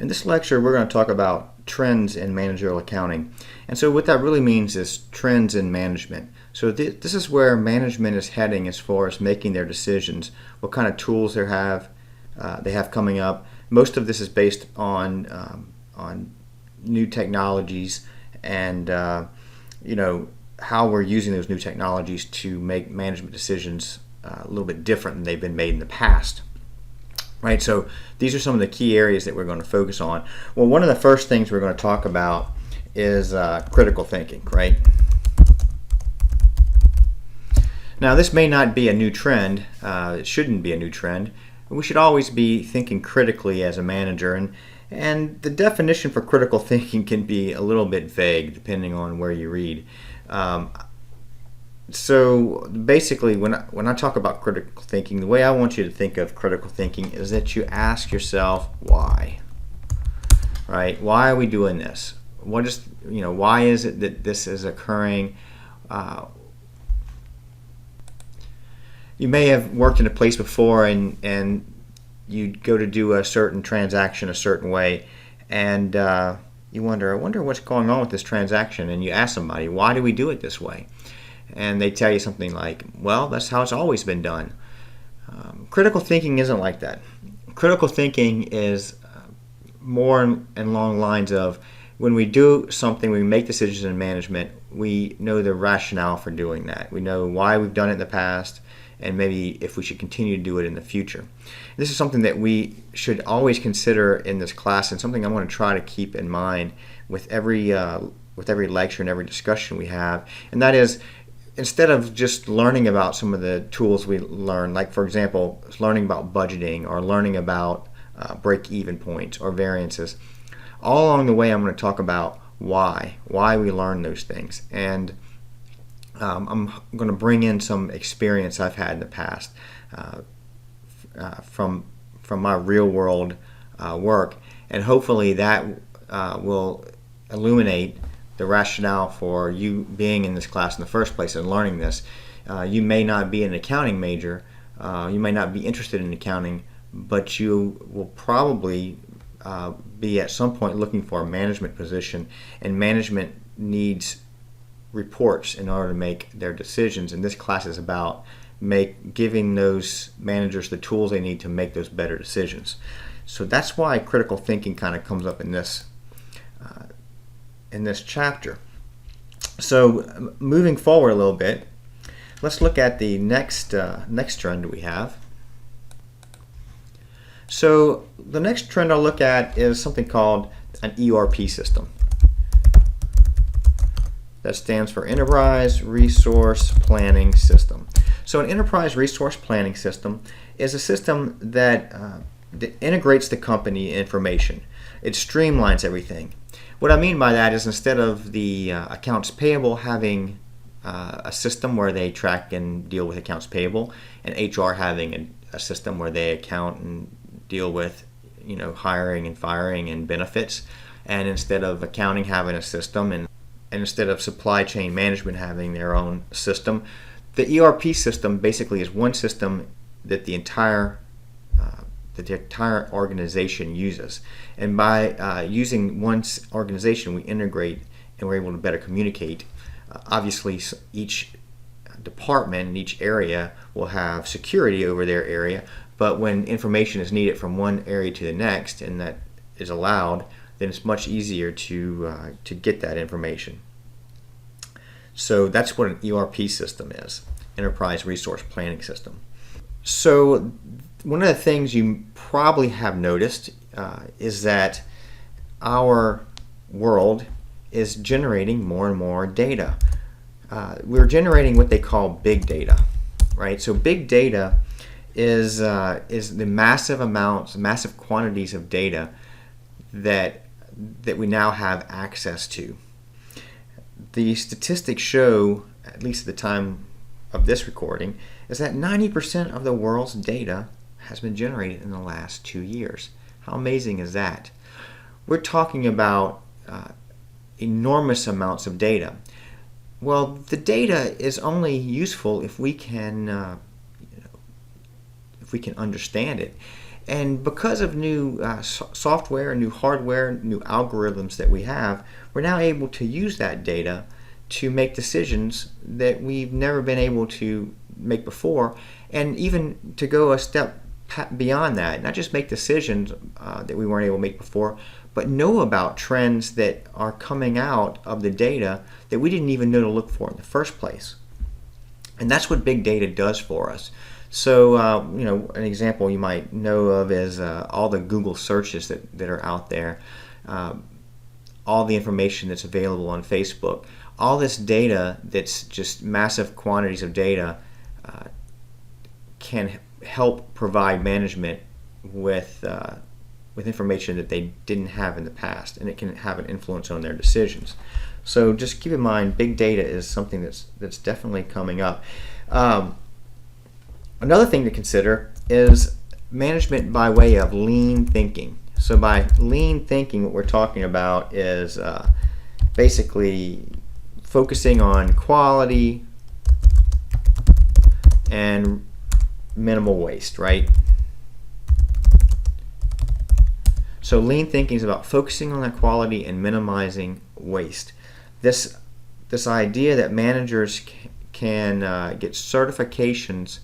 In this lecture, we're going to talk about trends in managerial accounting. And so what that really means is trends in management. So this is where management is heading as far as making their decisions, what kind of tools they have coming up. Most of this is based on new technologies and how we're using those new technologies to make management decisions a little bit different than they've been made in the past. Right, so these are some of the key areas that we're going to focus on. Well, one of the first things we're going to talk about is critical thinking, right? Now, this may not be a new trend. It shouldn't be a new trend. We should always be thinking critically as a manager, and the definition for critical thinking can be a little bit vague depending on where you read. So basically, when I talk about critical thinking, the way I want you to think of critical thinking is that you ask yourself why. Right? Why are we doing this? Why is it that this is occurring? You may have worked in a place before and you go to do a certain transaction a certain way, and you wonder, I wonder what's going on with this transaction, and you ask somebody, why do we do it this way? And they tell you something like, well, that's how it's always been done. Critical thinking isn't like that. Critical thinking is more along the lines of when we do something, we make decisions in management, we know the rationale for doing that. We know why we've done it in the past and maybe if we should continue to do it in the future. This is something that we should always consider in this class, and something I want to try to keep in mind with every lecture and every discussion we have, and that is, instead of just learning about some of the tools we learn, like for example, learning about budgeting or learning about break-even points or variances, all along the way I'm going to talk about why we learn those things. And I'm going to bring in some experience I've had in the past from my real-world work, and hopefully that will illuminate the rationale for you being in this class in the first place and learning this. You may not be an accounting major, you may not be interested in accounting, but you will probably be at some point looking for a management position, and management needs reports in order to make their decisions, and this class is about giving those managers the tools they need to make those better decisions. So that's why critical thinking kind of comes up in this chapter. So moving forward a little bit, let's look at the next trend we have. So the next trend I'll look at is something called an ERP system. That stands for Enterprise Resource Planning System. So an Enterprise Resource Planning System is a system that integrates the company information. It streamlines everything. What I mean by that is, instead of the accounts payable having a system where they track and deal with accounts payable, and HR having a system where they account and deal with hiring and firing and benefits, and instead of accounting having a system and instead of supply chain management having their own system, the ERP system basically is one system that the entire organization uses. And by using one organization, we integrate and we're able to better communicate. Obviously, each department in each area will have security over their area, but when information is needed from one area to the next, and that is allowed, then it's much easier to get that information. So that's what an ERP system is, Enterprise Resource Planning System. So one of the things you probably have noticed is that our world is generating more and more data. We're generating what they call big data, right? So big data is the massive quantities of data that we now have access to. The statistics show, at least at the time of this recording, is that 90% of the world's data has been generated in the last 2 years. How amazing is that? We're talking about enormous amounts of data. Well, the data is only useful if we can understand it. And because of new software, new hardware, new algorithms that we have, we're now able to use that data to make decisions that we've never been able to make before, and even to go a step beyond that, not just make decisions that we weren't able to make before, but know about trends that are coming out of the data that we didn't even know to look for in the first place. And that's what big data does for us. So, an example you might know of is all the Google searches that are out there, all the information that's available on Facebook, all this data that's just massive quantities of data can help provide management with information that they didn't have in the past, and it can have an influence on their decisions. So just keep in mind, big data is something that's definitely coming up. Another thing to consider is management by way of lean thinking. So by lean thinking, what we're talking about is basically focusing on quality and minimal waste, right? So lean thinking is about focusing on that quality and minimizing waste. This idea that managers can get certifications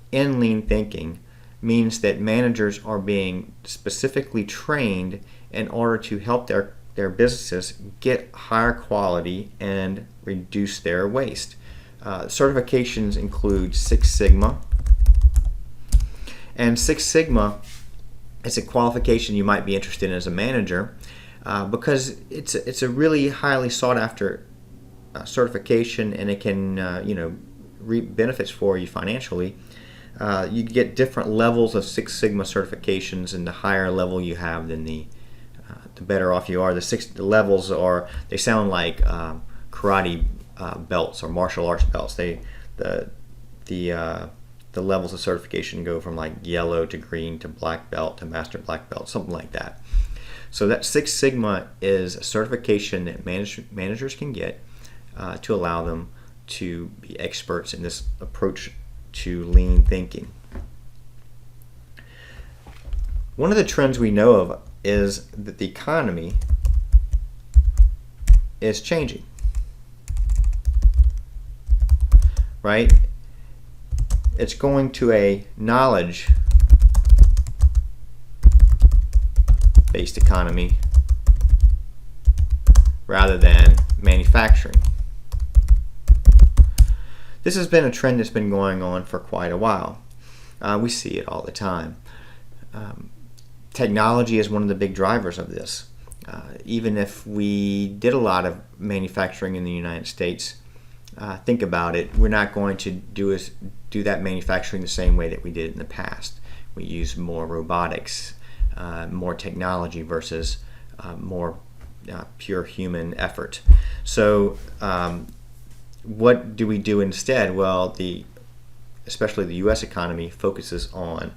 in lean thinking means that managers are being specifically trained in order to help their businesses get higher quality and reduce their waste. Certifications include Six Sigma, and Six Sigma is a qualification you might be interested in as a manager because it's a really highly sought after certification, and it can reap benefits for you financially. You get different levels of Six Sigma certifications, and the higher level you have, then the better off you are. The levels they sound like karate belts or martial arts belts. The levels of certification go from like yellow to green to black belt to master black belt, something like that. So that Six Sigma is a certification that managers can get to allow them to be experts in this approach to lean thinking. One of the trends we know of is that the economy is changing, right? It's going to a knowledge-based economy rather than manufacturing. This has been a trend that's been going on for quite a while. We see it all the time. Technology is one of the big drivers of this. Even if we did a lot of manufacturing in the United States, think about it, we're not going to do that manufacturing the same way that we did in the past. We use more robotics, more technology versus more pure human effort. So what do we do instead? Well, especially the U.S. economy focuses on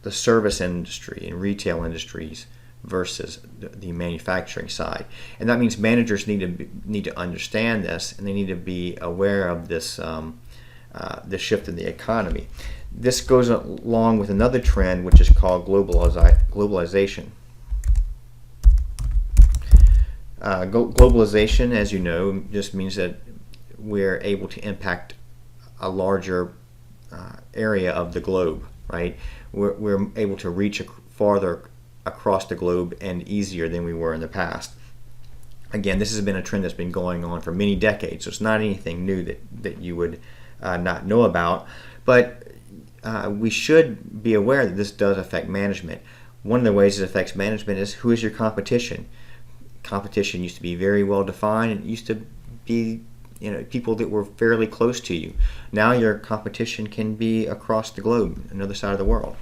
the service industry and retail industries versus the manufacturing side, and that means managers need to understand this, and they need to be aware of this shift in the economy. This goes along with another trend, which is called globalization. Globalization, as you know, just means that we're able to impact a larger area of the globe, right? We're able to reach farther across the globe and easier than we were in the past. Again, this has been a trend that's been going on for many decades, so it's not anything new that you would not know about, but we should be aware that this does affect management. One of the ways it affects management is who is your competition. Competition used to be very well defined, and it used to be people that were fairly close to you. Now your competition can be across the globe, another side of the world.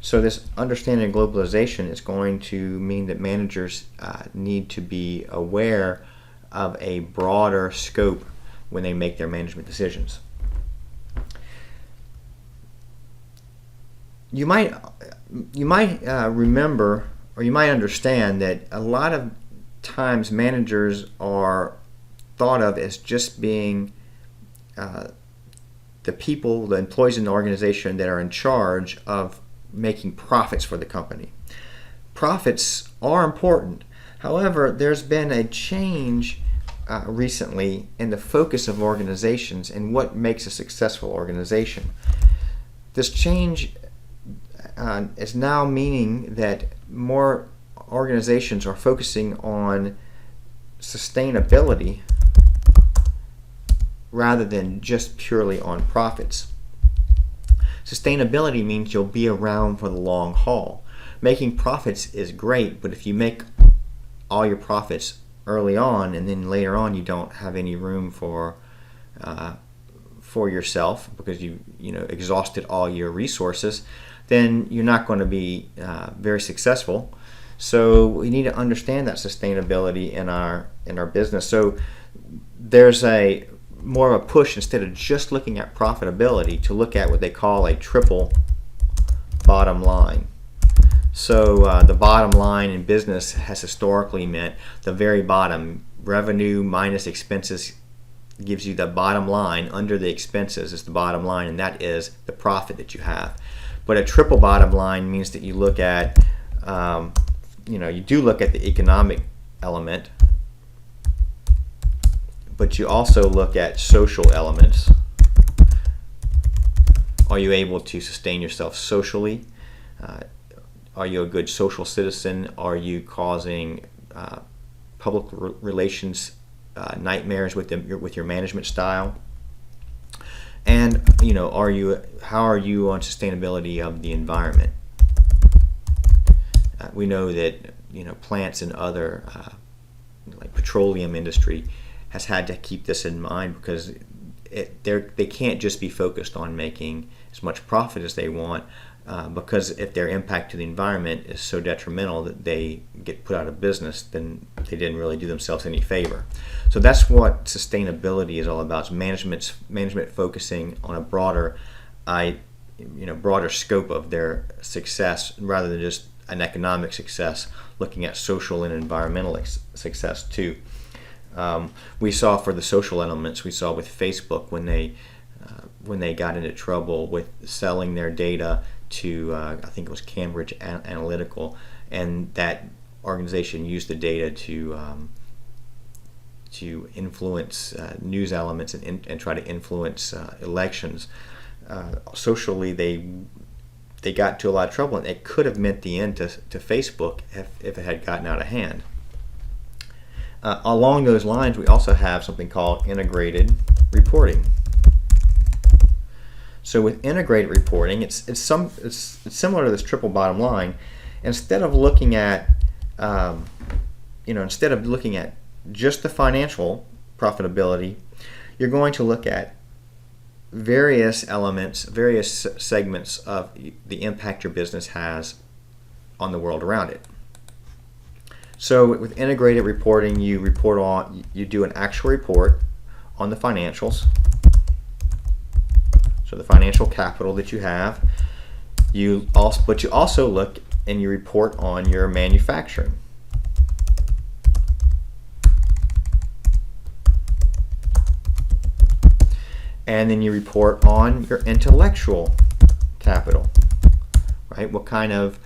So this understanding of globalization is going to mean that managers need to be aware of a broader scope when they make their management decisions. You might remember, or you might understand, that a lot of times managers are thought of as just being the employees in the organization that are in charge of making profits for the company. Profits are important. However, there's been a change recently in the focus of organizations and what makes a successful organization. This change is now meaning that more organizations are focusing on sustainability rather than just purely on profits. Sustainability means you'll be around for the long haul. Making profits is great, but if you make all your profits early on and then later on you don't have any room for yourself because you exhausted all your resources, then you're not going to be very successful. So we need to understand that sustainability in our business. So there's a more of a push, instead of just looking at profitability, to look at what they call a triple bottom line. So the bottom line in business has historically meant the very bottom. Revenue minus expenses gives you the bottom line. Under the expenses is the bottom line, and that is the profit that you have. But a triple bottom line means that you look at, you do look at the economic element, but you also look at social elements. Are you able to sustain yourself socially? Are you a good social citizen? Are you causing public relations nightmares with your management style? And how are you on sustainability of the environment? We know that plants and other like petroleum industry has had to keep this in mind, because they can't just be focused on making as much profit as they want, because if their impact to the environment is so detrimental that they get put out of business, then they didn't really do themselves any favor. So that's what sustainability is all about. It's management focusing on a broader scope of their success, rather than just an economic success, looking at social and environmental success too. We saw for the social elements, we saw with Facebook when they got into trouble with selling their data to I think it was Cambridge Analytical, and that organization used the data to influence news elements and try to influence elections. Socially, they got into a lot of trouble, and it could have meant the end to Facebook if it had gotten out of hand. Along those lines, we also have something called integrated reporting. So with integrated reporting, it's similar to this triple bottom line. Instead of looking at just the financial profitability, you're going to look at various elements, various segments of the impact your business has on the world around it. So with integrated reporting, you do an actual report on the financials. So the financial capital that you have, but you also look and you report on your manufacturing. And then you report on your intellectual capital, right? What kind of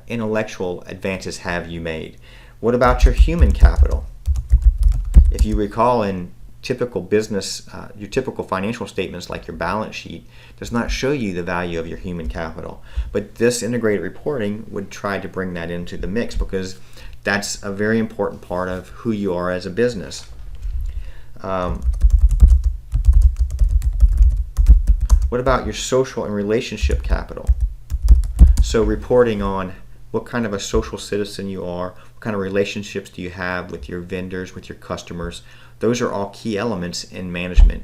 intellectual advances have you made? What about your human capital? If you recall, in typical business, your typical financial statements, like your balance sheet, does not show you the value of your human capital. But this integrated reporting would try to bring that into the mix, because that's a very important part of who you are as a business. What about your social and relationship capital? So reporting on what kind of a social citizen you are, what kind of relationships do you have with your vendors, with your customers. Those are all key elements in management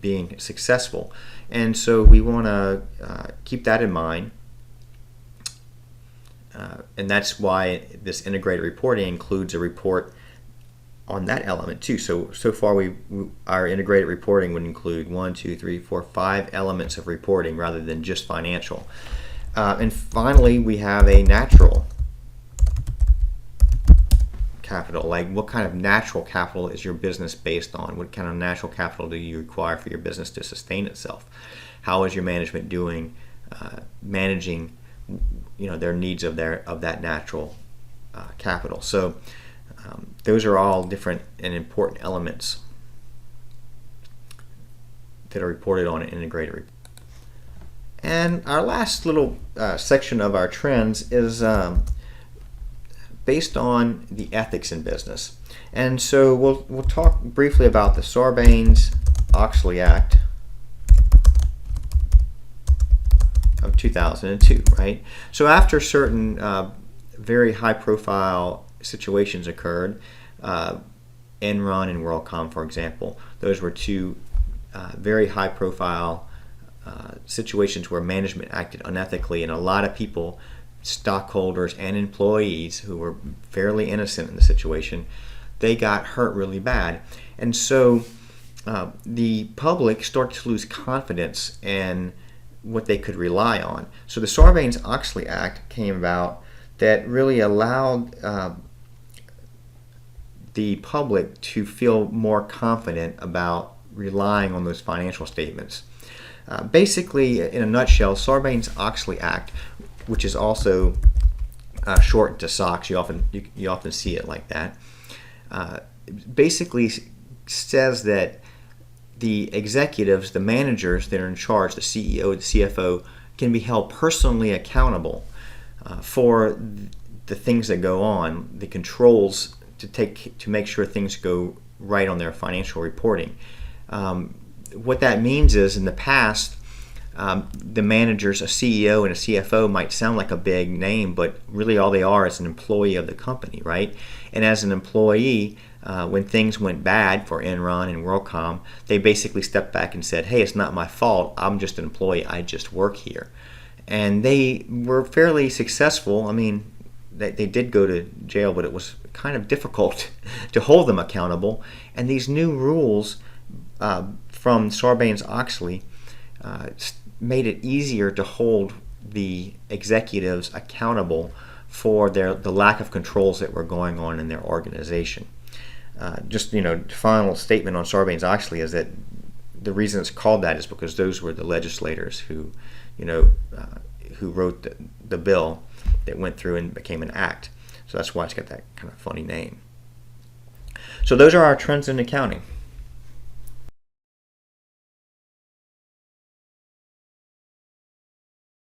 being successful. And so we want to keep that in mind. And that's why this integrated reporting includes a report on that element too. So far our integrated reporting would include 5 elements of reporting rather than just financial. And finally, we have a natural capital. Like, what kind of natural capital is your business based on? What kind of natural capital do you require for your business to sustain itself? how is your management doing, managing, their needs of that natural capital. So those are all different and important elements that are reported on an integrated report. And our last little section of our trends is based on the ethics in business. And so we'll talk briefly about the Sarbanes-Oxley Act of 2002, right? So after certain very high-profile situations occurred, Enron and WorldCom, for example, those were two very high-profile situations where management acted unethically, and a lot of people, stockholders and employees who were fairly innocent in the situation, they got hurt really bad. And so the public started to lose confidence in what they could rely on. So the Sarbanes-Oxley Act came about that really allowed the public to feel more confident about relying on those financial statements. Basically, in a nutshell, Sarbanes-Oxley Act, which is also shortened to SOX, you often see it like that, basically says that the executives, the managers that are in charge, the CEO, the CFO, can be held personally accountable for the things that go on, the controls to make sure things go right on their financial reporting. What that means is, in the past, the managers, a CEO and a CFO, might sound like a big name, but really all they are is an employee of the company, right? And as an employee, when things went bad for Enron and WorldCom, they basically stepped back and said, hey, it's not my fault. I'm just an employee. I just work here. And they were fairly successful. I mean, they did go to jail, but it was kind of difficult to hold them accountable. And these new rules from Sarbanes-Oxley made it easier to hold the executives accountable for the lack of controls that were going on in their organization. Final statement on Sarbanes-Oxley is that the reason it's called that is because those were the legislators who wrote the bill that went through and became an act. So that's why it's got that kind of funny name. So those are our trends in accounting.